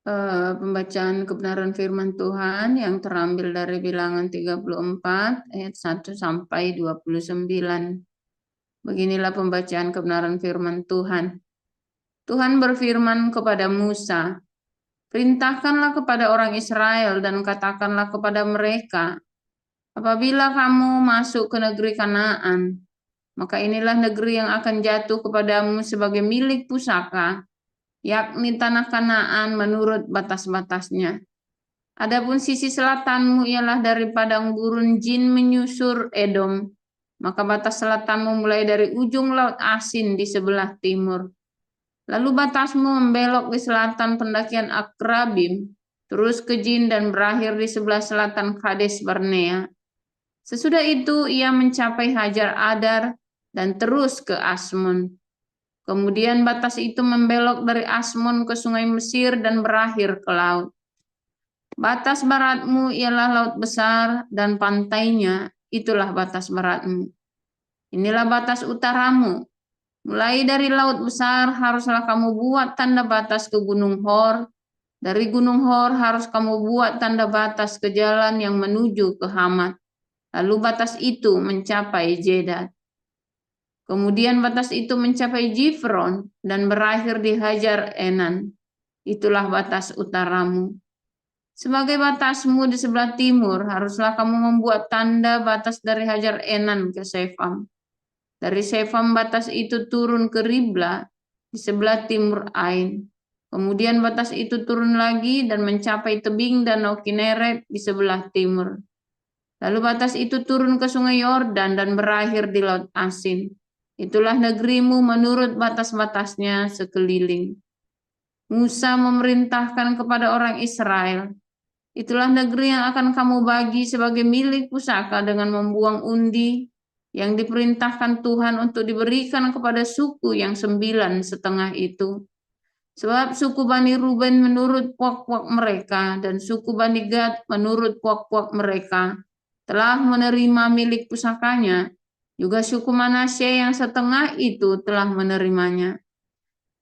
Pembacaan kebenaran firman Tuhan yang terambil dari Bilangan 34 ayat 1 sampai 29. Beginilah pembacaan kebenaran firman Tuhan. Tuhan berfirman kepada Musa, "Perintahkanlah kepada orang Israel dan katakanlah kepada mereka, apabila kamu masuk ke negeri Kanaan, maka inilah negeri yang akan jatuh kepadamu sebagai milik pusaka, yakni tanah Kanaan menurut batas-batasnya. Adapun sisi selatanmu ialah dari padang gurun Jin menyusur Edom, maka batas selatanmu mulai dari ujung laut Asin di sebelah timur. Lalu batasmu membelok di selatan pendakian Akrabim, terus ke Jin dan berakhir di sebelah selatan Kades Barnea. Sesudah itu ia mencapai Hajar Adar dan terus ke Asmon. Kemudian batas itu membelok dari Asmon ke sungai Mesir dan berakhir ke laut. Batas baratmu ialah laut besar dan pantainya, itulah batas baratmu. Inilah batas utaramu. Mulai dari laut besar haruslah kamu buat tanda batas ke Gunung Hor. Dari Gunung Hor harus kamu buat tanda batas ke jalan yang menuju ke Hamat. Lalu batas itu mencapai Jedat. Kemudian batas itu mencapai Jifron dan berakhir di Hajar Enan. Itulah batas utaramu. Sebagai batasmu di sebelah timur, haruslah kamu membuat tanda batas dari Hajar Enan ke Sefam. Dari Sefam batas itu turun ke Ribla di sebelah timur Ain. Kemudian batas itu turun lagi dan mencapai tebing Danau Kineret di sebelah timur. Lalu batas itu turun ke sungai Yordan dan berakhir di Laut Asin. Itulah negerimu menurut batas-batasnya sekeliling. Musa memerintahkan kepada orang Israel, itulah negeri yang akan kamu bagi sebagai milik pusaka dengan membuang undi yang diperintahkan Tuhan untuk diberikan kepada suku yang 9,5 itu. Sebab suku Bani Ruben menurut puak-puak mereka dan suku Bani Gad menurut puak-puak mereka telah menerima milik pusakanya. Juga suku Manasye yang setengah itu telah menerimanya.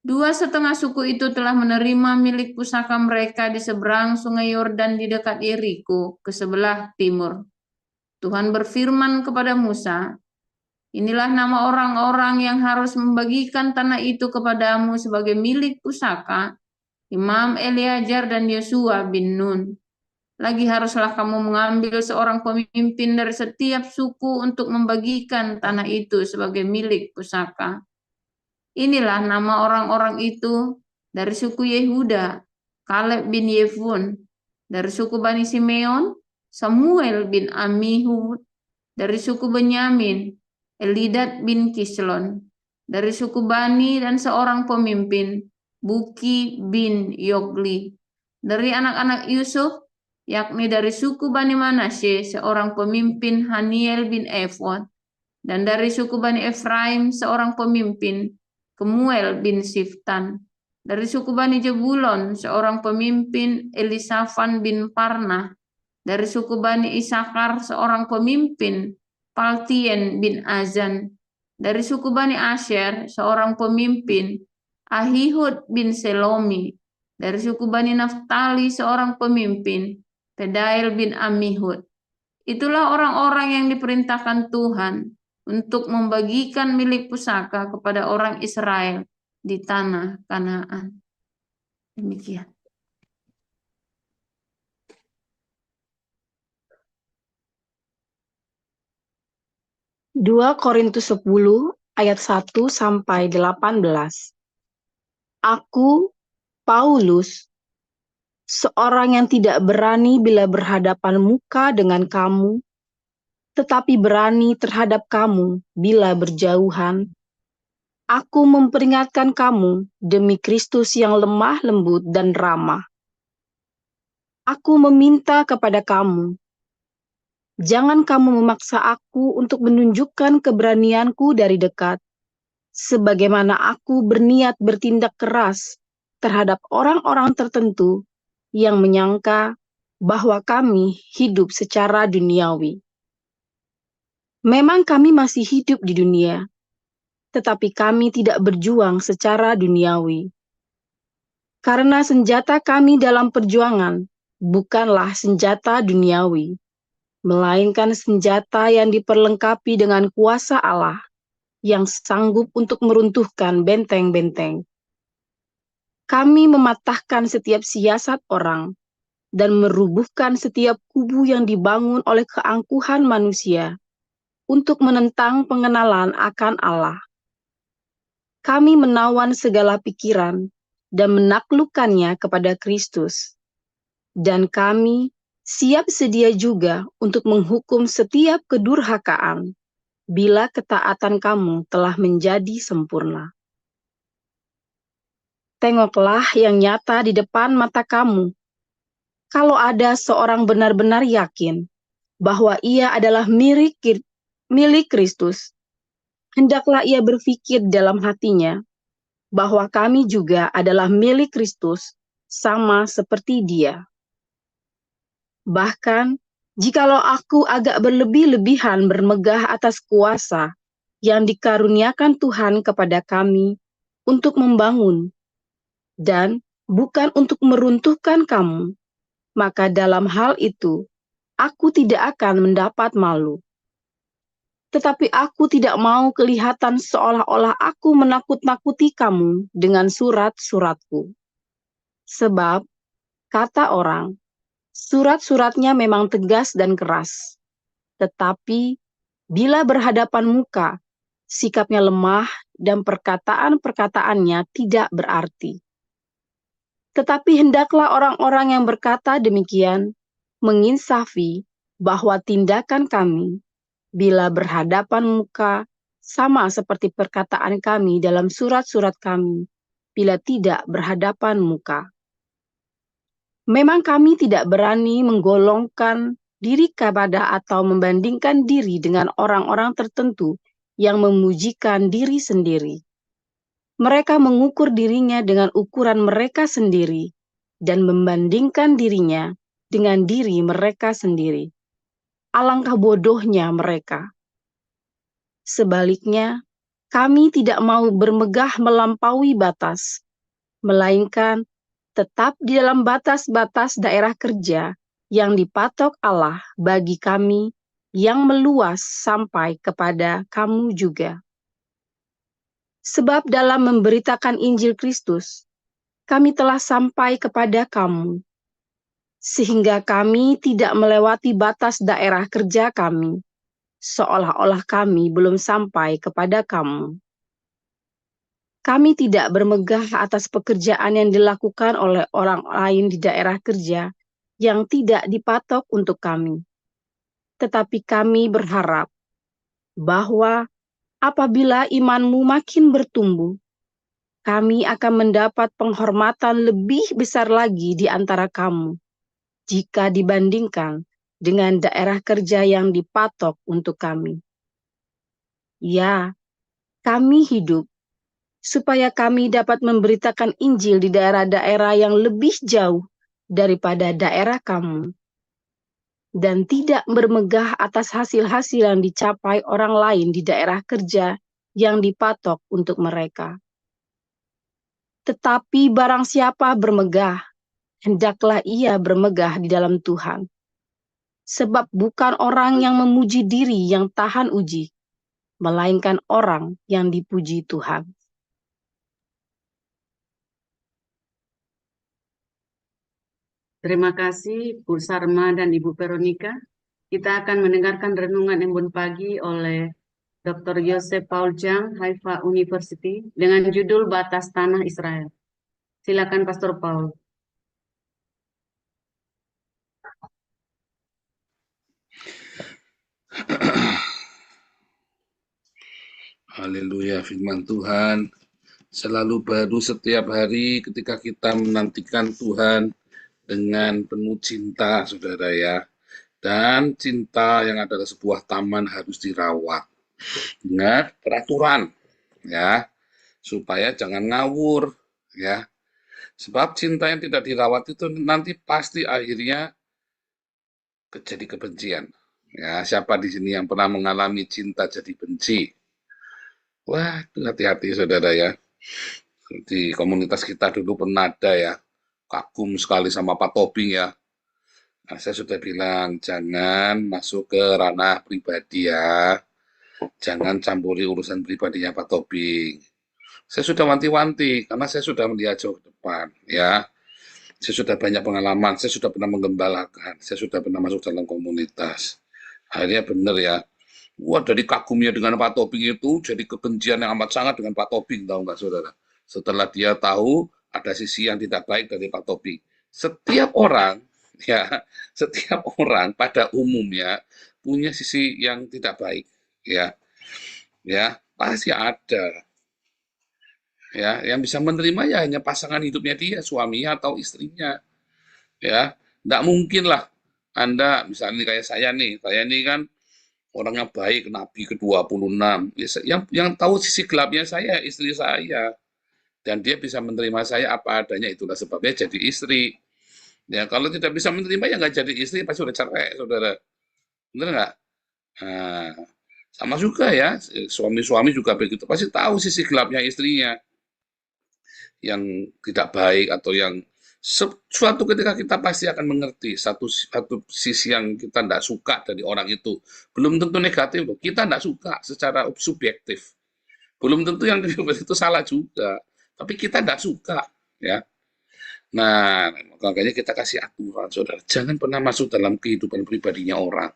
2,5 suku itu telah menerima milik pusaka mereka di seberang sungai Yordan di dekat Yeriko ke sebelah timur. Tuhan berfirman kepada Musa, inilah nama orang-orang yang harus membagikan tanah itu kepadamu sebagai milik pusaka, Imam Eleazar dan Yosua bin Nun. Lagi haruslah kamu mengambil seorang pemimpin dari setiap suku untuk membagikan tanah itu sebagai milik pusaka. Inilah nama orang-orang itu dari suku Yehuda, Kaleb bin Yefun, dari suku Bani Simeon, Samuel bin Amihud, dari suku Benyamin, Elidat bin Kislon, dari suku Bani dan seorang pemimpin, Buki bin Yogli, dari anak-anak Yusuf, yakni dari suku Bani Manasye, seorang pemimpin Haniel bin Efod, dan dari suku Bani Efraim, seorang pemimpin, Kemuel bin Siftan. Dari suku Bani Jebulon, seorang pemimpin, Elisafan bin Parnah. Dari suku Bani Isakar, seorang pemimpin, Paltien bin Azan. Dari suku Bani Asher, seorang pemimpin, Ahihud bin Selomi. Dari suku Bani Naftali, seorang pemimpin, Pedail bin Amihud. Itulah orang-orang yang diperintahkan Tuhan untuk membagikan milik pusaka kepada orang Israel di tanah Kanaan. Demikian. Dua Korintus 10 ayat 1 sampai 18. Aku, Paulus, seorang yang tidak berani bila berhadapan muka dengan kamu, tetapi berani terhadap kamu bila berjauhan. Aku memperingatkan kamu demi Kristus yang lemah lembut dan ramah. Aku meminta kepada kamu, jangan kamu memaksa aku untuk menunjukkan keberanianku dari dekat, sebagaimana aku berniat bertindak keras terhadap orang-orang tertentu yang menyangka bahwa kami hidup secara duniawi. Memang kami masih hidup di dunia, tetapi kami tidak berjuang secara duniawi. Karena senjata kami dalam perjuangan bukanlah senjata duniawi, melainkan senjata yang diperlengkapi dengan kuasa Allah yang sanggup untuk meruntuhkan benteng-benteng. Kami mematahkan setiap siasat orang dan merubuhkan setiap kubu yang dibangun oleh keangkuhan manusia untuk menentang pengenalan akan Allah. Kami menawan segala pikiran dan menaklukkannya kepada Kristus. Dan kami siap sedia juga untuk menghukum setiap kedurhakaan bila ketaatan kamu telah menjadi sempurna. Tengoklah yang nyata di depan mata kamu. Kalau ada seorang benar-benar yakin bahwa ia adalah milik Kristus, hendaklah ia berpikir dalam hatinya bahwa kami juga adalah milik Kristus sama seperti dia. Bahkan, jikalau aku agak berlebih-lebihan bermegah atas kuasa yang dikaruniakan Tuhan kepada kami untuk membangun dan bukan untuk meruntuhkan kamu, maka dalam hal itu aku tidak akan mendapat malu. Tetapi aku tidak mau kelihatan seolah-olah aku menakut-nakuti kamu dengan surat-suratku. Sebab, kata orang, surat-suratnya memang tegas dan keras. Tetapi, bila berhadapan muka, sikapnya lemah dan perkataan-perkataannya tidak berarti. Tetapi hendaklah orang-orang yang berkata demikian menginsafi bahwa tindakan kami bila berhadapan muka sama seperti perkataan kami dalam surat-surat kami bila tidak berhadapan muka. Memang kami tidak berani menggolongkan diri kepada atau membandingkan diri dengan orang-orang tertentu yang memujikan diri sendiri. Mereka mengukur dirinya dengan ukuran mereka sendiri dan membandingkan dirinya dengan diri mereka sendiri. Alangkah bodohnya mereka. Sebaliknya, kami tidak mau bermegah melampaui batas, melainkan tetap di dalam batas-batas daerah kerja yang dipatok Allah bagi kami yang meluas sampai kepada kamu juga. Sebab dalam memberitakan Injil Kristus, kami telah sampai kepada kamu, sehingga kami tidak melewati batas daerah kerja kami, seolah-olah kami belum sampai kepada kamu. Kami tidak bermegah atas pekerjaan yang dilakukan oleh orang lain di daerah kerja yang tidak dipatok untuk kami. Tetapi kami berharap bahwa apabila imanmu makin bertumbuh, kami akan mendapat penghormatan lebih besar lagi di antara kamu, jika dibandingkan dengan daerah kerja yang dipatok untuk kami. Ya, kami hidup supaya kami dapat memberitakan Injil di daerah-daerah yang lebih jauh daripada daerah kamu, dan tidak bermegah atas hasil-hasil yang dicapai orang lain di daerah kerja yang dipatok untuk mereka. Tetapi barang siapa bermegah, hendaklah ia bermegah di dalam Tuhan. Sebab bukan orang yang memuji diri yang tahan uji, melainkan orang yang dipuji Tuhan. Terima kasih Bu Sarma dan Ibu Veronica. Kita akan mendengarkan renungan embun pagi oleh Dr. Yosef Paul Chang, Haifa University, dengan judul Batas Tanah Israel. Silakan Pastor Paul. Haleluya, firman Tuhan selalu baru setiap hari ketika kita menantikan Tuhan dengan penuh cinta, saudara ya. Dan cinta yang adalah sebuah taman harus dirawat. Ingat peraturan ya, supaya jangan ngawur ya. Sebab cinta yang tidak dirawat itu nanti pasti akhirnya jadi kebencian. Ya, siapa di sini yang pernah mengalami cinta jadi benci? Wah, hati-hati saudara ya. Di komunitas kita dulu pernah ada ya, kagum sekali sama Pak Tobing ya. Nah, saya sudah bilang jangan masuk ke ranah pribadi ya. Jangan campuri urusan pribadinya Pak Tobing. Saya sudah wanti-wanti karena saya sudah melihat jauh ke depan ya. Saya sudah banyak pengalaman, saya sudah pernah menggembalakan, saya sudah pernah masuk dalam komunitas. Akhirnya benar ya. Wah, dari kagumnya dengan Pak Tobing itu jadi kebencian yang amat sangat dengan Pak Tobing, tahu nggak saudara? Setelah dia tahu ada sisi yang tidak baik dari Pak Tobing. Setiap orang, ya, setiap orang pada umumnya punya sisi yang tidak baik, ya, ya, pasti ada. Ya, yang bisa menerima ya hanya pasangan hidupnya dia, suaminya atau istrinya, ya. Nggak mungkin lah Anda, misalnya kayak saya nih kan orangnya baik, Nabi ke-26. Yang tahu sisi gelapnya saya, istri saya. Dan dia bisa menerima saya apa adanya, itulah sebabnya jadi istri. Ya, kalau tidak bisa menerima ya nggak jadi istri, pasti udah cerai, saudara. Bener nggak? Nah, sama juga ya, suami-suami juga begitu. Pasti tahu sisi gelapnya istrinya yang tidak baik atau yang suatu ketika kita pasti akan mengerti satu sisi yang kita tidak suka dari orang itu. Belum tentu negatif loh, kita tidak suka secara subjektif. Belum tentu yang itu salah juga, tapi kita tidak suka, ya. Nah, makanya kita kasih aturan, saudara. Jangan pernah masuk dalam kehidupan pribadinya orang.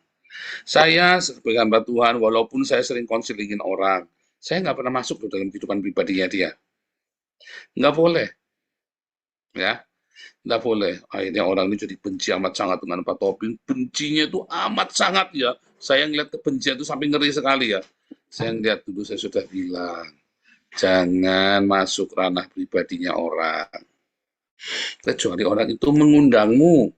Saya sebagai hamba Tuhan, walaupun saya sering konselingin orang, saya nggak pernah masuk dalam kehidupan pribadinya dia. Nggak boleh, ya. Nggak boleh. Akhirnya orang ini jadi benci amat sangat dengan Pak Tobing. Bencinya itu amat sangat ya. Saya ngeliat kebencian itu sampai ngeri sekali ya. Saya ngeliat dulu, saya sudah bilang, jangan masuk ranah pribadinya orang. Kecuali orang itu mengundangmu.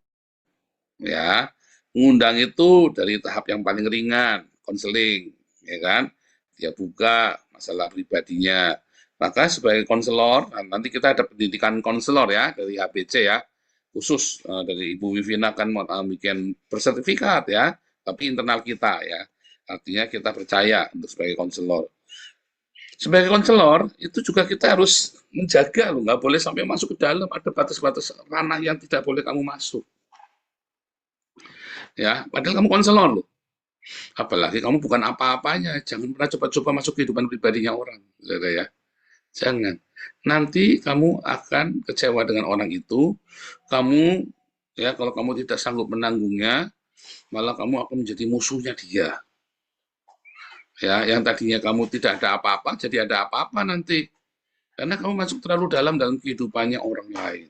Ya, mengundang itu dari tahap yang paling ringan, konseling, ya kan? Dia buka masalah pribadinya. Maka sebagai konselor, nanti kita ada pendidikan konselor ya dari HBC ya, khusus dari Ibu Wivina kan mau bikin bersertifikat ya, tapi internal kita ya. Artinya kita percaya untuk sebagai konselor. Sebagai konselor itu juga kita harus menjaga loh, nggak boleh sampai masuk ke dalam, ada batas-batas ranah yang tidak boleh kamu masuk. Ya, padahal kamu konselor loh. Apalagi kamu bukan apa-apanya, jangan pernah coba-coba masuk kehidupan pribadinya orang, saudara ya. Jangan. Nanti kamu akan kecewa dengan orang itu. Kamu ya kalau kamu tidak sanggup menanggungnya, malah kamu akan menjadi musuhnya dia. Ya, yang tadinya kamu tidak ada apa-apa, jadi ada apa-apa nanti. Karena kamu masuk terlalu dalam kehidupannya orang lain.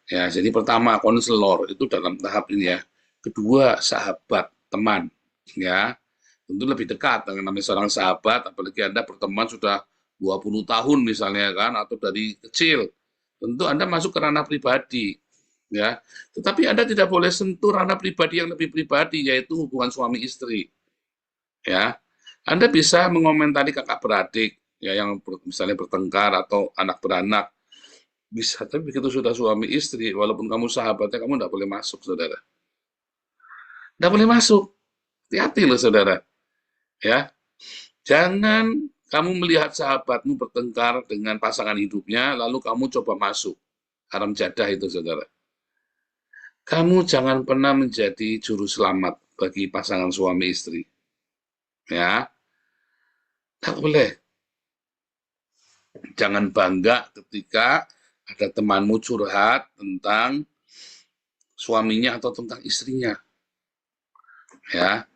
Ya, jadi pertama konselor itu dalam tahap ini ya. Kedua sahabat, teman, ya. Tentu lebih dekat dengan namanya seorang sahabat, apalagi Anda berteman sudah 20 tahun misalnya kan, atau dari kecil. Tentu Anda masuk ke ranah pribadi, ya. Tetapi Anda tidak boleh sentuh ranah pribadi yang lebih pribadi, yaitu hubungan suami istri. Ya. Anda bisa mengomentari kakak beradik, ya, yang misalnya bertengkar atau anak beranak. Bisa, tapi begitu sudah suami istri, walaupun kamu sahabatnya, kamu tidak boleh masuk, saudara. Tidak boleh masuk. Hati-hati loh, saudara. Ya, jangan kamu melihat sahabatmu bertengkar dengan pasangan hidupnya, lalu kamu coba masuk. Haram jadah itu, saudara. Kamu jangan pernah menjadi juru selamat bagi pasangan suami istri. Ya, tidak boleh. Jangan bangga ketika ada temanmu curhat tentang suaminya atau tentang istrinya. Ya,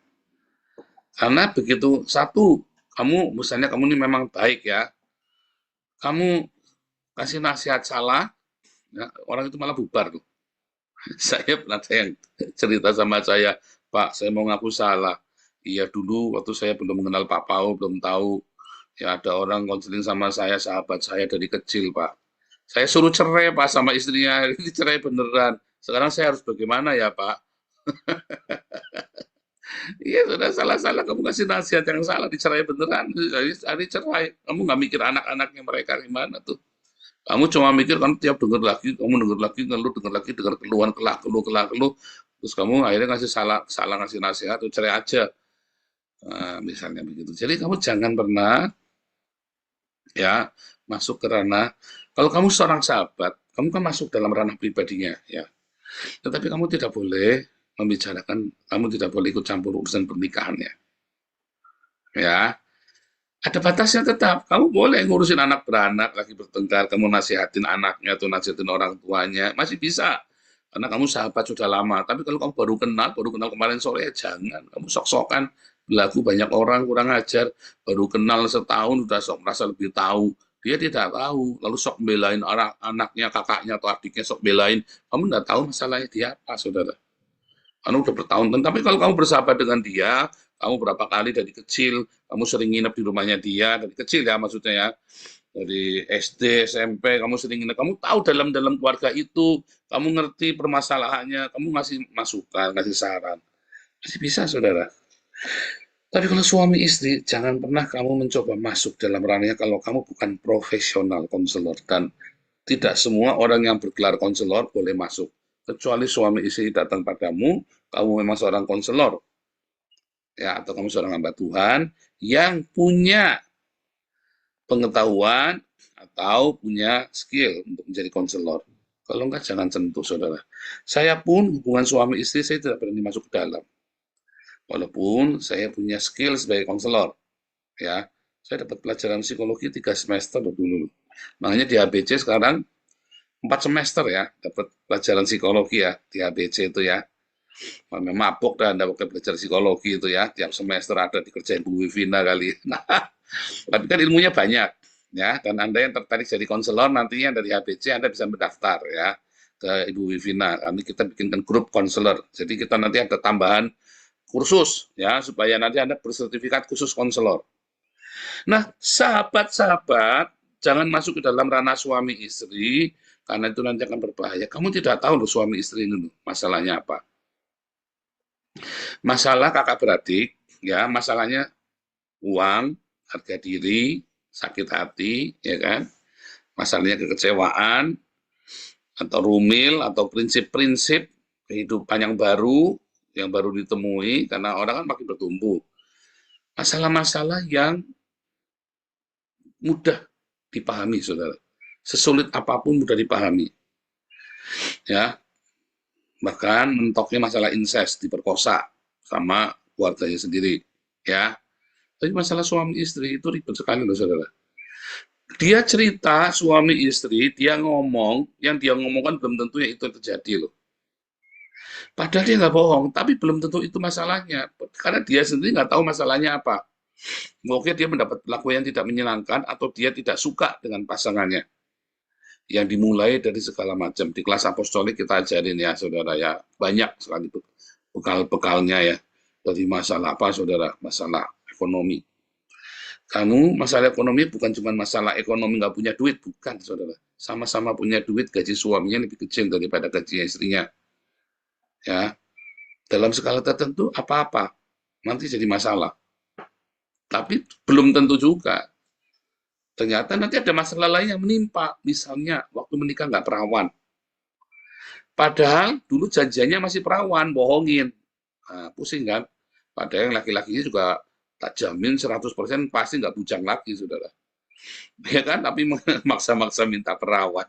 karena begitu satu, kamu misalnya kamu ini memang baik ya, kamu kasih nasihat salah, ya, orang itu malah bubar tuh. Saya pernah ada yang cerita sama saya, Pak, saya mau ngaku salah. Iya dulu waktu saya belum mengenal Pak Pau, belum tahu. Ya ada orang konseling sama saya, sahabat saya dari kecil, Pak. Saya suruh cerai, Pak, sama istrinya. Ini cerai beneran. Sekarang saya harus bagaimana ya, Pak? Iya, sudah salah-salah. Kamu kasih nasihat yang salah, dicerai beneran. Jadi cerai. Kamu nggak mikir anak-anaknya mereka gimana tuh. Kamu cuma mikir, kan tiap dengar lagi, kamu dengar lagi, ngeluh, dengar lagi, dengar keluhan, keluh. Terus kamu akhirnya ngasih salah ngasih nasihat, tuh cerai aja. Nah, misalnya begitu. Jadi kamu jangan pernah ya masuk ke ranah. Kalau kamu seorang sahabat, kamu kan masuk dalam ranah pribadinya, ya. Tetapi kamu tidak boleh membicarakan, kamu tidak boleh ikut campur urusan pernikahannya, ya. Ada batasnya tetap. Kamu boleh ngurusin anak beranak, lagi bertengkar, kamu nasihatin anaknya atau nasihatin orang tuanya, masih bisa. Karena kamu sahabat sudah lama. Tapi kalau kamu baru kenal kemarin sore, ya jangan. Kamu sok-sokan, berlaku banyak orang kurang ajar, baru kenal setahun, udah sok merasa lebih tahu. Dia tidak tahu, lalu sok belain anaknya, kakaknya, atau adiknya sok belain. Kamu tidak tahu masalahnya dia apa, saudara. Kamu udah bertahun-tahun. Tapi kalau kamu bersahabat dengan dia, kamu berapa kali dari kecil, kamu sering nginep di rumahnya dia, dari kecil ya maksudnya ya, dari SD, SMP, kamu sering nginep, kamu tahu dalam keluarga itu, kamu ngerti permasalahannya, kamu ngasih masukan, ngasih saran. Masih bisa, saudara. Tapi kalau suami istri, jangan pernah kamu mencoba masuk dalam ranahnya kalau kamu bukan profesional konselor. Dan tidak semua orang yang bergelar konselor boleh masuk. Kecuali suami istri datang padamu, kamu memang seorang konselor, ya, atau kamu seorang hamba Tuhan yang punya pengetahuan atau punya skill untuk menjadi konselor. Kalau enggak, jangan sentuh, saudara. Saya pun hubungan suami istri, saya tidak berani masuk ke dalam. Walaupun saya punya skill sebagai konselor, ya. Saya dapat pelajaran psikologi 3 semester dulu. Makanya di ABC sekarang 4 semester ya, dapat pelajaran psikologi ya, di ABC itu ya. Memang mabuk dah Anda pakai belajar psikologi itu ya, tiap semester ada dikerjain Bu Wivina kali. Nah, tapi kan ilmunya banyak ya, dan Anda yang tertarik jadi konselor nantinya dari ABC Anda bisa mendaftar ya ke Ibu Wivina. Nanti kita bikinkan grup konselor. Jadi kita nanti ada tambahan kursus ya supaya nanti Anda bersertifikat khusus konselor. Nah, sahabat-sahabat, jangan masuk ke dalam ranah suami istri karena itu nanti akan berbahaya. Kamu tidak tahu loh suami istri ini masalahnya apa. Masalah kakak beradik, ya masalahnya uang, harga diri, sakit hati, ya kan? Masalahnya kekecewaan, atau rumil, atau prinsip-prinsip kehidupan yang baru ditemui, karena orang kan makin bertumbuh. Masalah-masalah yang mudah dipahami, saudara. Sesulit apapun mudah dipahami. Ya, bahkan mentoknya masalah incest, diperkosa sama keluarganya sendiri. Ya, tapi masalah suami istri itu ribet sekali loh, saudara. Dia cerita suami istri, dia ngomong, yang dia ngomongkan belum tentu yang itu terjadi loh. Padahal dia nggak bohong, tapi belum tentu itu masalahnya. Karena dia sendiri nggak tahu masalahnya apa. Mungkin dia mendapat perlakuan yang tidak menyenangkan, atau dia tidak suka dengan pasangannya. Yang dimulai dari segala macam. Di kelas apostolik kita ajarin ya, saudara ya. Banyak sekali bekal-bekalnya ya. Dari masalah apa, saudara? Masalah ekonomi. Kamu masalah ekonomi bukan cuma masalah ekonomi nggak punya duit, bukan, saudara. Sama-sama punya duit, gaji suaminya lebih kecil daripada gaji istrinya. Ya, dalam skala tertentu apa-apa nanti jadi masalah. Tapi belum tentu juga. Ternyata nanti ada masalah lain yang menimpa. Misalnya waktu menikah nggak perawan. Padahal dulu janjiannya masih perawan, bohongin. Nah, pusing kan? Padahal yang laki-lakinya juga tak jamin 100% pasti nggak bujang lagi, saudara. Ya kan? Tapi maksa-maksa minta perawan.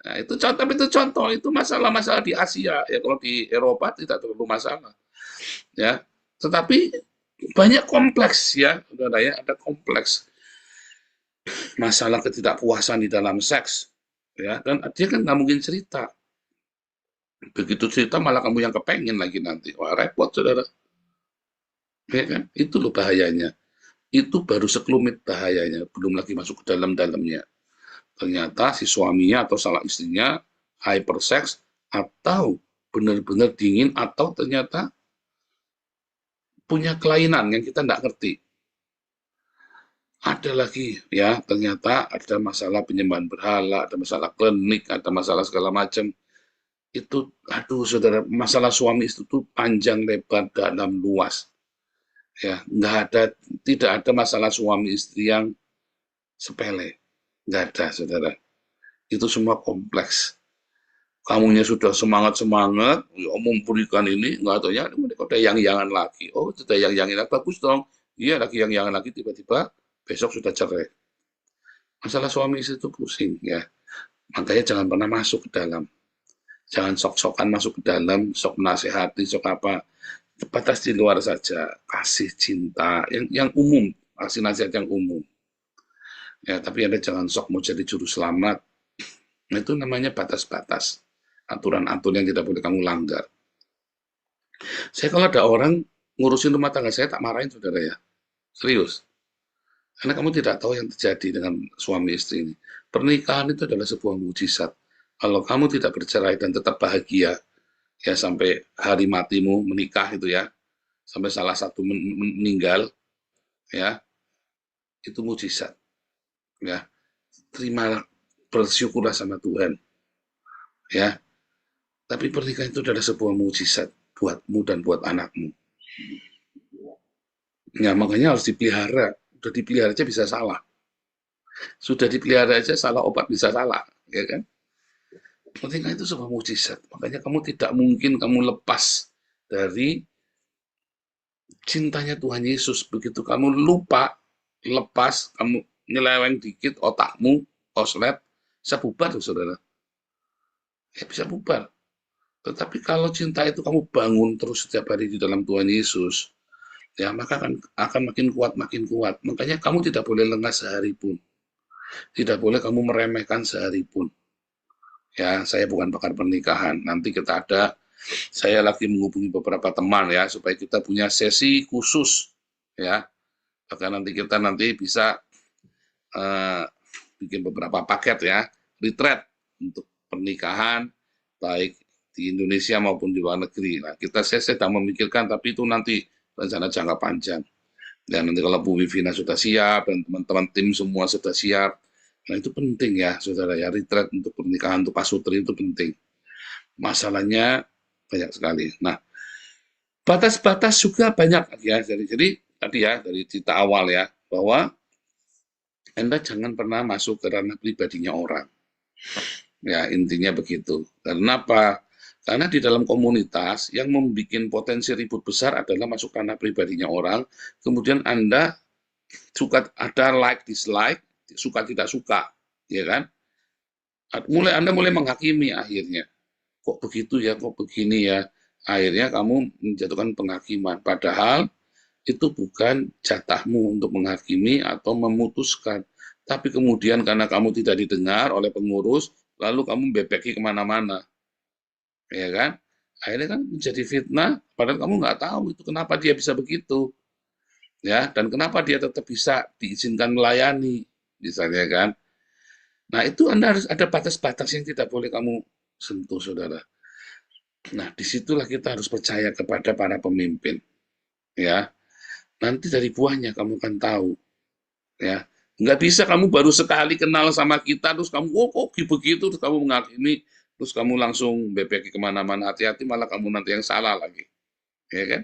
Nah, itu contoh, itu masalah-masalah di Asia. Ya kalau di Eropa tidak terlalu masalah. Ya, tetapi banyak kompleks ya, saudara ya, ada kompleks. Masalah ketidakpuasan di dalam seks, ya, dan dia kan nggak mungkin cerita. Begitu cerita malah kamu yang kepengen lagi nanti, wah repot, saudara. Ya kan? Itu loh bahayanya. Itu baru sekelumit bahayanya, belum lagi masuk ke dalam-dalamnya. Ternyata si suaminya atau salah istrinya hypersex, atau benar-benar dingin, atau ternyata punya kelainan yang kita nggak ngerti. Ada lagi ya, ternyata ada masalah penyembahan berhala, ada masalah klinik, ada masalah segala macam. Itu, aduh saudara, masalah suami istri itu panjang, lebar, dalam, luas. Ya, tidak ada masalah suami istri yang sepele. Nggak ada, saudara. Itu semua kompleks. Kamunya sudah semangat-semangat, ya, memberikan ini, nggak tahu ya, udah yang-yangan lagi. Oh, sudah yang-yangan lagi, bagus dong. Iya, lagi yang-yangan lagi, tiba-tiba besok sudah cerai. Masalah suami istri itu pusing ya. Makanya jangan pernah masuk ke dalam. Jangan sok-sokan masuk ke dalam, sok nasihati, sok apa. Batas di luar saja. Kasih cinta yang umum, kasih nasihat yang umum. Ya, tapi Anda jangan sok mau jadi juru selamat. Nah, itu namanya batas-batas. Aturan-aturan yang tidak boleh kamu langgar. Saya kalau ada orang ngurusin rumah tangga saya tak marahin, saudara ya. Serius. Karena kamu tidak tahu yang terjadi dengan suami istri ini. Pernikahan itu adalah sebuah mujizat. Kalau kamu tidak bercerai dan tetap bahagia, ya sampai hari matimu menikah itu ya, sampai salah satu meninggal, ya, itu mujizat. Ya, terima, bersyukurlah sama Tuhan. Ya, tapi pernikahan itu adalah sebuah mujizat buatmu dan buat anakmu. Ya, makanya harus dipelihara. Sudah dipelihara aja bisa salah. Sudah dipelihara aja salah obat bisa salah, ya kan? Pernikahan itu sebuah mujizat. Makanya kamu tidak mungkin kamu lepas dari cintanya Tuhan Yesus. Begitu kamu lupa, lepas, kamu nyeleweng dikit otakmu, oslet, bisa bubar, saudara. Ya bisa bubar. Tetapi kalau cinta itu kamu bangun terus setiap hari di dalam Tuhan Yesus, ya maka akan makin kuat, makin kuat. Makanya kamu tidak boleh lengah sehari pun. Tidak boleh kamu meremehkan sehari pun. Ya, saya bukan pakar pernikahan. Nanti saya lagi menghubungi beberapa teman ya, supaya kita punya sesi khusus ya. Bahkan kita bisa bikin beberapa paket ya, retreat untuk pernikahan, baik di Indonesia maupun di luar negeri. Nah, saya sedang memikirkan, tapi itu nanti rencana jangka panjang. Dan nanti kalau Bu Wivina sudah siap, dan teman-teman tim semua sudah siap, nah itu penting ya, saudara ya, retreat untuk pernikahan, untuk pasutri itu penting. Masalahnya banyak sekali. Nah, batas-batas juga banyak ya. Jadi tadi ya, dari cerita awal ya, bahwa Anda jangan pernah masuk ke ranah pribadinya orang. Ya, intinya begitu. Karena apa? Karena di dalam komunitas yang membuat potensi ribut besar adalah masuk ranah pribadinya orang, kemudian Anda suka ada like, dislike, suka tidak suka, ya kan? Anda mulai menghakimi akhirnya. Kok begitu ya, kok begini ya. Akhirnya kamu menjatuhkan penghakiman. Padahal itu bukan jatahmu untuk menghakimi atau memutuskan. Tapi kemudian karena kamu tidak didengar oleh pengurus, lalu kamu bebeki kemana-mana. Ya kan? Akhirnya kan menjadi fitnah, padahal kamu nggak tahu itu kenapa dia bisa begitu. Ya, dan kenapa dia tetap bisa diizinkan melayani, misalnya kan. Nah, itu Anda harus ada batas-batas yang tidak boleh kamu sentuh, saudara. Nah, disitulah kita harus percaya kepada para pemimpin. Ya, nanti dari buahnya kamu akan tahu. Ya, nggak bisa kamu baru sekali kenal sama kita, terus kamu, kok begitu, terus kamu menghakimi, terus kamu langsung bebeki kemana-mana, hati-hati malah kamu nanti yang salah lagi. Ya kan?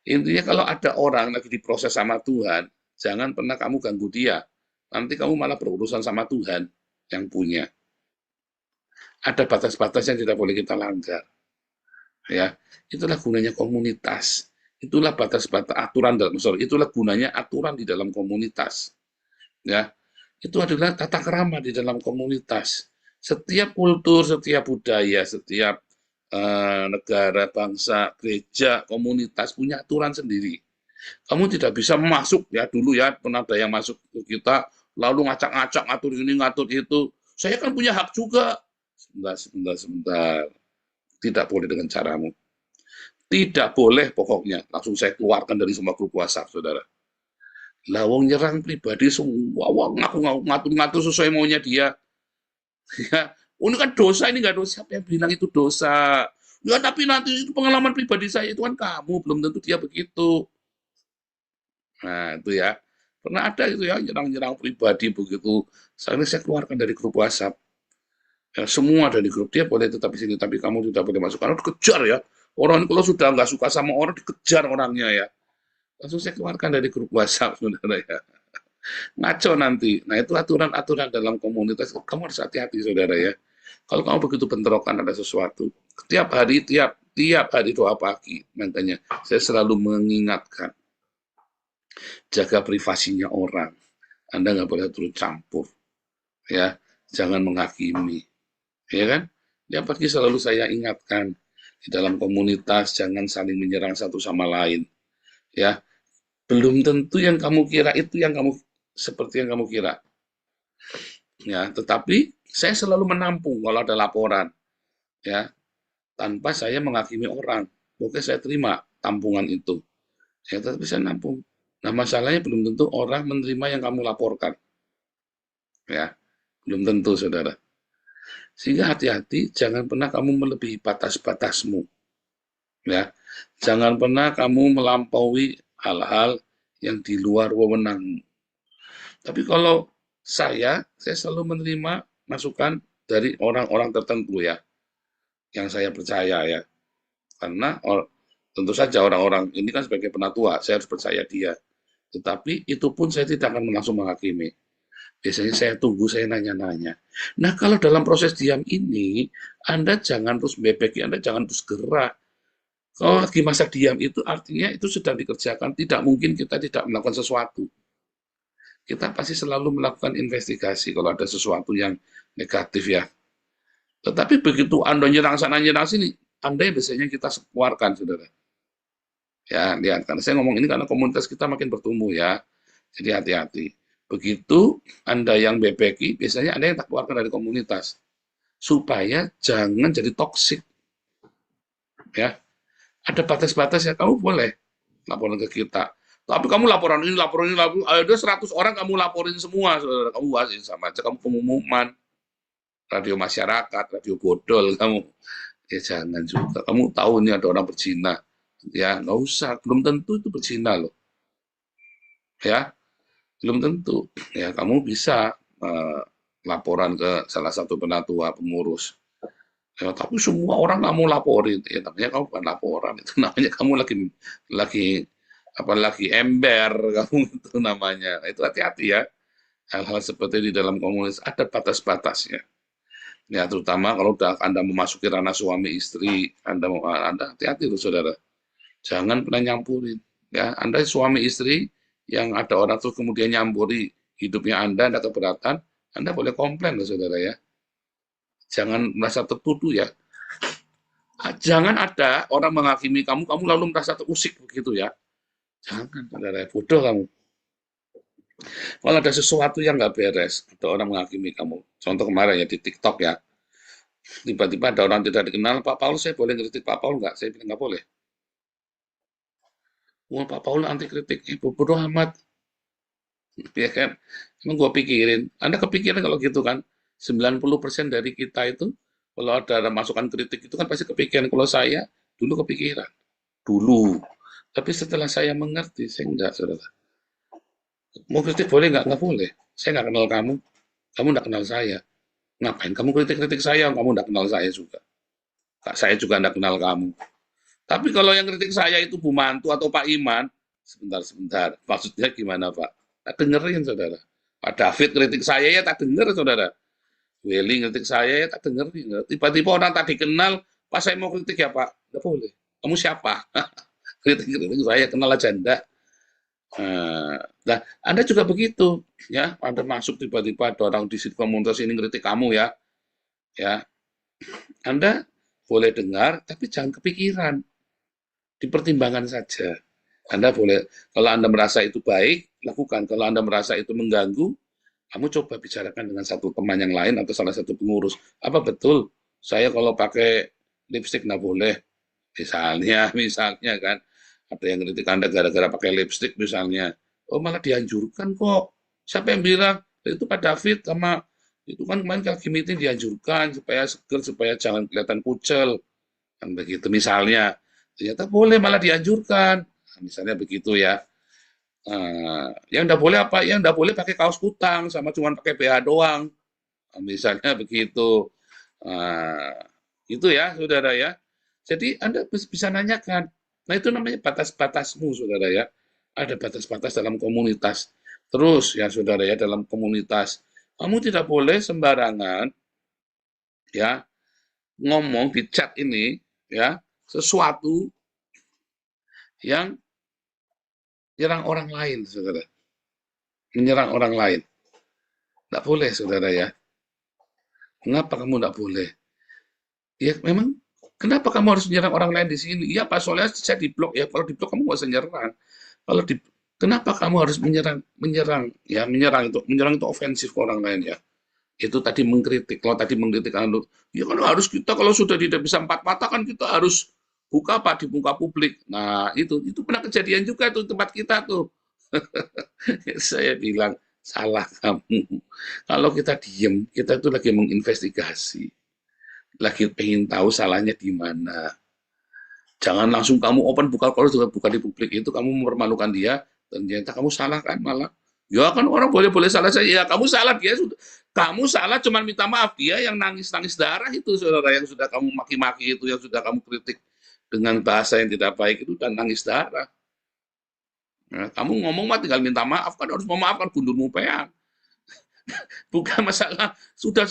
Intinya kalau ada orang lagi diproses sama Tuhan, jangan pernah kamu ganggu dia. Nanti kamu malah berurusan sama Tuhan yang punya. Ada batas-batas yang tidak boleh kita langgar. Ya, itulah gunanya komunitas. Itulah batas-batas aturan itulah gunanya aturan di dalam komunitas. Ya, itu adalah tata krama di dalam komunitas. Setiap kultur, setiap budaya, setiap negara, bangsa, gereja, komunitas punya aturan sendiri. Kamu tidak bisa masuk ya, dulu ya pernah ada yang masuk ke kita lalu ngacak-ngacak, ngatur ini ngatur itu. Saya kan punya hak juga. Sebentar. Tidak boleh dengan caramu. Tidak boleh pokoknya. Langsung saya keluarkan dari semua grup WhatsApp, saudara. Lawang nyerang pribadi semua, ngatur-ngatur sesuai maunya dia. Ya, ini kan dosa, ini nggak dosa. Siapa yang bilang itu dosa? Ya, tapi nanti itu pengalaman pribadi saya, itu kan kamu, belum tentu dia begitu. Nah, itu ya. Pernah ada itu ya, nyerang-nyerang pribadi begitu. Saya keluarkan dari grup WhatsApp. Ya, semua dari grup dia boleh tetap di sini, tapi kamu tidak boleh masuk. Karena dikejar ya. Orang kalau sudah nggak suka sama orang, dikejar orangnya ya. Langsung saya keluarkan dari grup WhatsApp, saudara ya. Ngaco nanti. Nah, itu aturan-aturan dalam komunitas. Kamu harus hati-hati, saudara ya. Kalau kamu begitu bentrokan ada sesuatu, tiap hari doa pagi, makanya saya selalu mengingatkan, jaga privasinya orang. Anda nggak boleh turut campur. Ya, jangan menghakimi. Ya kan? Dia pergi selalu saya ingatkan di dalam komunitas jangan saling menyerang satu sama lain. Ya, belum tentu yang kamu kira itu yang kamu seperti yang kamu kira. Ya, tetapi saya selalu menampung kalau ada laporan, ya, tanpa saya menghakimi orang. Oke, saya terima tampungan itu. Saya tetap bisa nampung. Nah, masalahnya belum tentu orang menerima yang kamu laporkan. Ya, belum tentu, saudara. Sehingga hati-hati, jangan pernah kamu melebihi batas-batasmu. Ya, jangan pernah kamu melampaui hal-hal yang di luar wewenangmu. Tapi kalau saya selalu menerima masukan dari orang-orang tertentu ya, yang saya percaya ya. Karena tentu saja orang-orang ini kan sebagai penatua, saya harus percaya dia. Tetapi itu pun saya tidak akan langsung menghakimi. Biasanya saya tunggu, saya nanya-nanya. Nah, kalau dalam proses diam ini, Anda jangan terus bebeki, Anda jangan terus gerak. Kalau lagi masa diam itu artinya itu sedang dikerjakan, tidak mungkin kita tidak melakukan sesuatu. Kita pasti selalu melakukan investigasi kalau ada sesuatu yang negatif ya. Tetapi begitu Anda nyerang sana, nyerang sini, Anda yang biasanya kita keluarkan, saudara. Ya, lihat, karena saya ngomong ini karena komunitas kita makin bertumbuh ya. Jadi hati-hati. Begitu Anda yang bebeki, biasanya Anda yang tak keluarkan dari komunitas. Supaya jangan jadi toksik. Ya, ada batas-batas ya, kamu boleh laporan ke kita. Tapi kamu laporan ini, ada 100 orang kamu laporin semua, saudara. Kamu wasin sama aja, kamu pengumuman. Radio masyarakat, radio bodol, kamu. Ya jangan juga. Kamu tahu ini ada orang berzina. Ya, nggak usah. Belum tentu itu berzina loh. Ya, belum tentu. Ya, kamu bisa laporan ke salah satu penatua, pengurus. Ya, tapi semua orang kamu laporin. Ya, namanya kamu bukan laporan. Itu namanya kamu lagi ember, kamu itu namanya. Itu hati-hati ya. Hal-hal seperti di dalam komunitas ada batas-batasnya. Ya, terutama kalau Anda memasuki ranah suami istri, Anda hati-hati loh, saudara. Jangan pernah nyampurin. Ya, Anda suami istri yang ada orang terus kemudian nyampuri hidupnya Anda keberatan, Anda boleh komplain loh, saudara ya. Jangan merasa tertuduh ya. Jangan ada orang menghakimi kamu lalu merasa terusik begitu ya. Jangan, saudara, bodoh kamu. Kalau ada sesuatu yang nggak beres, ada orang menghakimi kamu. Contoh kemarin ya di TikTok ya, tiba-tiba ada orang tidak dikenal, Pak Paul, saya boleh kritik Pak Paul nggak? Saya bilang nggak boleh. Wah, Pak Paul anti kritik, bodoh amat. Ya kan? Emang gua pikirin, Anda kepikiran kalau gitu kan? 90% dari kita itu, kalau ada masukan kritik itu kan pasti kepikiran. Kalau saya, dulu kepikiran. Dulu. Tapi setelah saya mengerti, saya enggak, saudara. Mau kritik boleh nggak? Nggak boleh. Saya nggak kenal kamu nggak kenal saya. Ngapain kamu kritik-kritik saya? Kamu nggak kenal saya juga. Saya juga nggak kenal kamu. Tapi kalau yang kritik saya itu Bu Mantu atau Pak Iman, sebentar. Maksudnya gimana Pak? Tak dengerin, saudara. Pak David kritik saya ya tak denger, saudara. Willy kritik saya ya tak dengerin. Tiba-tiba orang tak dikenal, Pak saya mau kritik ya Pak. Nggak boleh. Kamu siapa? Kritik-kritik saya kenal aja enggak. Nah, Anda juga begitu, ya. Anda masuk tiba-tiba ada orang di situ komunitas ini kritik kamu ya, ya. Anda boleh dengar, tapi jangan kepikiran, dipertimbangkan saja. Anda boleh, kalau Anda merasa itu baik, lakukan. Kalau Anda merasa itu mengganggu, kamu coba bicarakan dengan satu teman yang lain atau salah satu pengurus. Apa betul saya kalau pakai lipstik nggak boleh? Misalnya kan, ada yang kritik Anda gara-gara pakai lipstik misalnya. Oh malah dianjurkan kok. Siapa yang bilang? Itu Pak David sama itu kan kemarin lagi meeting dianjurkan supaya seger, supaya jangan kelihatan kucel. Kan begitu misalnya. Ternyata boleh malah dianjurkan. Nah, misalnya begitu ya. Yang enggak boleh apa? Yang enggak boleh pakai kaos kutang sama cuma pakai BH doang. Nah, misalnya begitu. Nah, itu ya, saudara ya. Jadi Anda bisa nanyakan. Nah, itu namanya batas-batasmu, saudara ya. Ada batas-batas dalam komunitas. Terus ya, saudara ya, dalam komunitas. Kamu tidak boleh sembarangan ya ngomong di chat ini ya sesuatu yang menyerang orang lain, saudara. Menyerang orang lain. Tidak boleh, saudara ya. Mengapa kamu tidak boleh? Ya memang kenapa kamu harus menyerang orang lain di sini? Ya Pak, soalnya saya di blok ya. Kalau di blok kamu nggak usah nyerang. Kalau di kenapa kamu harus menyerang? Ya menyerang itu ofensif ke orang lain ya. Itu tadi mengkritik. Kalau tadi mengkritik anu, ya kan harus kita kalau sudah tidak bisa empat mata kan kita harus buka Pak di muka publik. Nah, itu pernah kejadian juga tuh tempat kita tuh. Saya bilang salah kamu. Kalau kita diem, kita itu lagi menginvestigasi, lagi pengen tahu salahnya di mana. Jangan langsung kamu open buka, kalau sudah buka di publik itu kamu mempermalukan dia, dan ternyata kamu salah kan malah. Ya kan orang boleh-boleh salah saja. Ya kamu salah, dia sudah. Kamu salah cuma minta maaf, dia yang nangis-nangis darah itu saudara, yang sudah kamu maki-maki itu, yang sudah kamu kritik dengan bahasa yang tidak baik itu, dan nangis darah. Nah, kamu ngomong mah tinggal minta maaf, kan harus memaafkan gundurmu peang. Bukan masalah sudah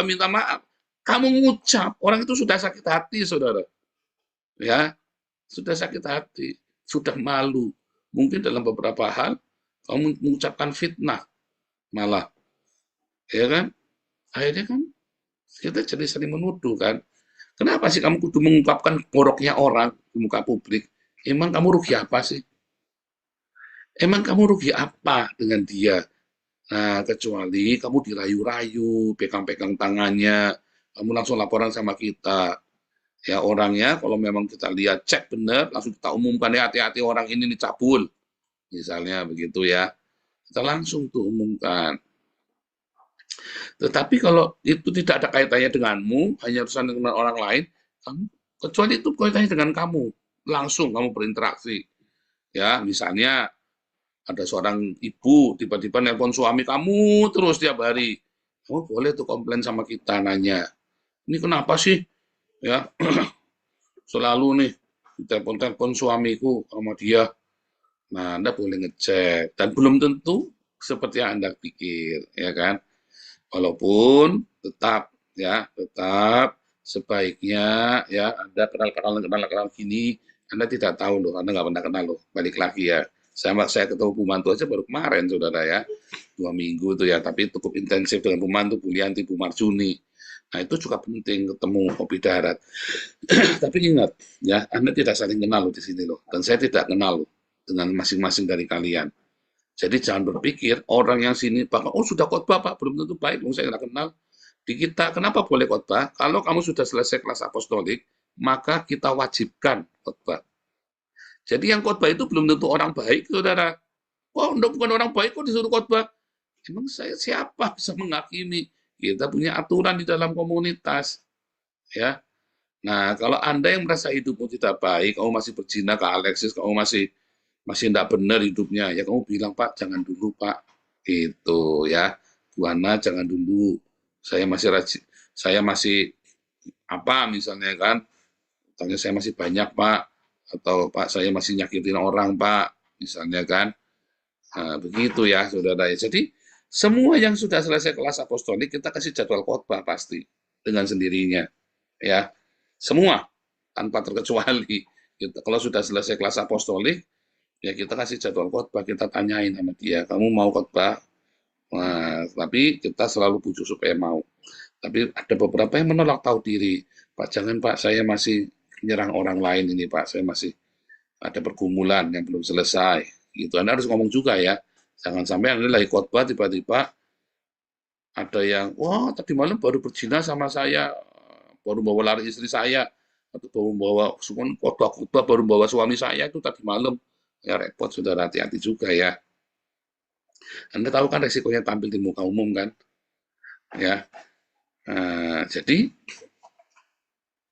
minta maaf. Kamu ngucap, orang itu sudah sakit hati saudara. Ya, sudah sakit hati, sudah malu. Mungkin dalam beberapa hal kamu mengucapkan fitnah malah, ya kan? Akhirnya kan kita jadi saling menuduh kan. Kenapa sih kamu kudu mengungkapkan boroknya orang di muka publik? Emang kamu rugi apa sih? Emang kamu rugi apa dengan dia? Nah, kecuali kamu dirayu-rayu, pegang-pegang tangannya, kamu langsung laporan sama kita. Ya orangnya kalau memang kita lihat cek benar, langsung kita umumkan ya, hati-hati orang ini dicabul. Misalnya begitu ya. Kita langsung tuh umumkan. Tetapi kalau itu tidak ada kaitannya denganmu, hanya urusan dengan orang lain, kamu, kecuali itu kaitannya dengan kamu, langsung kamu berinteraksi. Ya, misalnya ada seorang ibu tiba-tiba nelpon suami kamu terus tiap hari. Kamu boleh tuh komplain sama kita, nanya, ini kenapa sih? Ya, selalu nih telepon-telepon suamiku sama dia. Nah, Anda boleh ngecek, dan belum tentu seperti yang Anda pikir, ya kan? Walaupun tetap sebaiknya ya Anda kenal gini, Anda tidak tahu loh, Anda nggak pernah kenal loh. Balik lagi ya, saya ketemu pembantu aja baru kemarin saudara ya, 2 minggu itu ya, tapi cukup intensif dengan pembantu Bu Lianti, Bu Marjuni. Nah itu juga penting ketemu kopi darat. Tapi ingat ya, Anda tidak saling kenal loh di sini loh, dan saya tidak kenal loh dengan masing-masing dari kalian. Jadi jangan berpikir orang yang sini bahkan sudah khotbah Pak, belum tentu baik, saya nggak kenal. Di kita kenapa boleh khotbah? Kalau kamu sudah selesai kelas apostolik, maka kita wajibkan khotbah. Jadi yang khotbah itu belum tentu orang baik, saudara. Wah, bukan orang baik kok disuruh khotbah. Emang saya siapa bisa menghakimi? Kita punya aturan di dalam komunitas, ya. Nah, kalau Anda yang merasa hidupmu tidak baik, kamu masih berzina ke Alexis, kamu masih tidak benar hidupnya, ya kamu bilang Pak, jangan dulu Pak, itu ya, Bu Ana jangan dulu, saya masih apa misalnya kan, tanya saya masih banyak Pak, atau Pak saya masih nyakitin orang Pak, misalnya kan, nah, begitu ya saudara. Jadi semua yang sudah selesai kelas apostolik kita kasih jadwal khotbah pasti dengan sendirinya, ya semua tanpa terkecuali. Kalau sudah selesai kelas apostolik, ya kita kasih jadwal khotbah, kita tanyain sama dia, kamu mau khotbah? Nah, tapi kita selalu bujuk supaya mau. Tapi ada beberapa yang menolak, tahu diri. Pak, jangan Pak, saya masih menyerang orang lain ini Pak, saya masih ada pergumulan yang belum selesai. Gitu. Anda harus ngomong juga ya. Jangan sampai Anda lagi khotbah tiba-tiba ada yang, wah tadi malam baru berzina sama saya, baru bawa lari istri saya, atau baru bawa khotbah baru bawa suami saya itu tadi malam. Ya repot, saudara, hati-hati juga ya. Anda tahu kan resikonya tampil di muka umum kan, ya. Jadi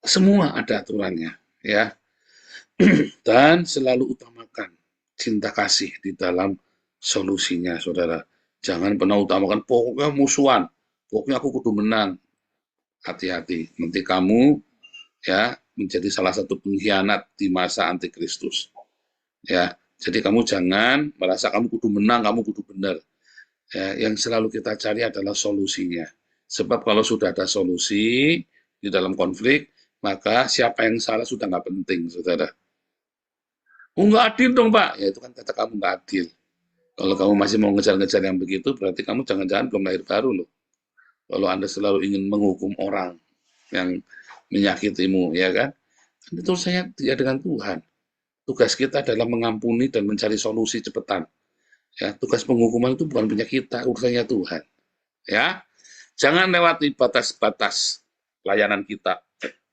semua ada aturannya, ya. Dan selalu utamakan cinta kasih di dalam solusinya, saudara. Jangan pernah utamakan pokoknya musuhan, pokoknya aku kudu menang. Hati-hati, nanti kamu ya menjadi salah satu pengkhianat di masa antikristus. Ya, jadi kamu jangan merasa kamu kudu menang, kamu kudu benar. Ya, yang selalu kita cari adalah solusinya. Sebab kalau sudah ada solusi di dalam konflik, maka siapa yang salah sudah nggak penting, saudara. Nggak adil dong, Pak. Ya itu kan kata kamu nggak adil. Kalau kamu masih mau ngejar-ngejar yang begitu, berarti kamu jangan-jangan belum lahir baru loh. Kalau Anda selalu ingin menghukum orang yang menyakitimu, ya kan? Itu urusannya dia dengan Tuhan. Tugas kita adalah mengampuni dan mencari solusi cepetan. Ya, tugas penghukuman itu bukan punya kita, urusannya Tuhan. Ya, jangan lewati batas-batas layanan kita,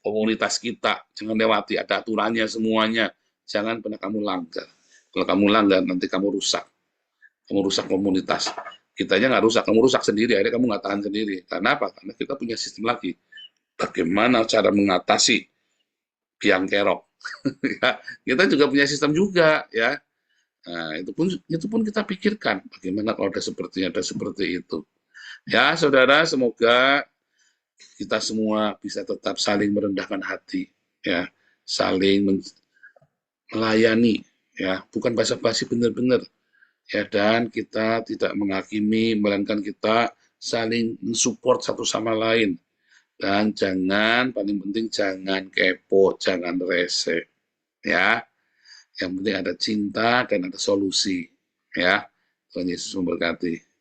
komunitas kita. Jangan lewati, ada aturannya semuanya. Jangan pernah kamu langgar. Kalau kamu langgar, nanti kamu rusak. Kamu rusak komunitas. Kita aja nggak rusak, kamu rusak sendiri. Akhirnya kamu nggak tahan sendiri. Karena apa? Karena kita punya sistem lagi. Bagaimana cara mengatasi biang kerok? Ya, kita juga punya sistem juga, ya. Nah, itu pun kita pikirkan bagaimana kalau ada seperti itu. Ya, saudara, semoga kita semua bisa tetap saling merendahkan hati, ya, saling melayani, ya, bukan basa-basi, benar-benar, ya, dan kita tidak menghakimi, melainkan kita saling mensupport satu sama lain. Dan paling penting jangan kepo, jangan rese, ya. Yang penting ada cinta dan ada solusi, ya. Tuhan Yesus memberkati.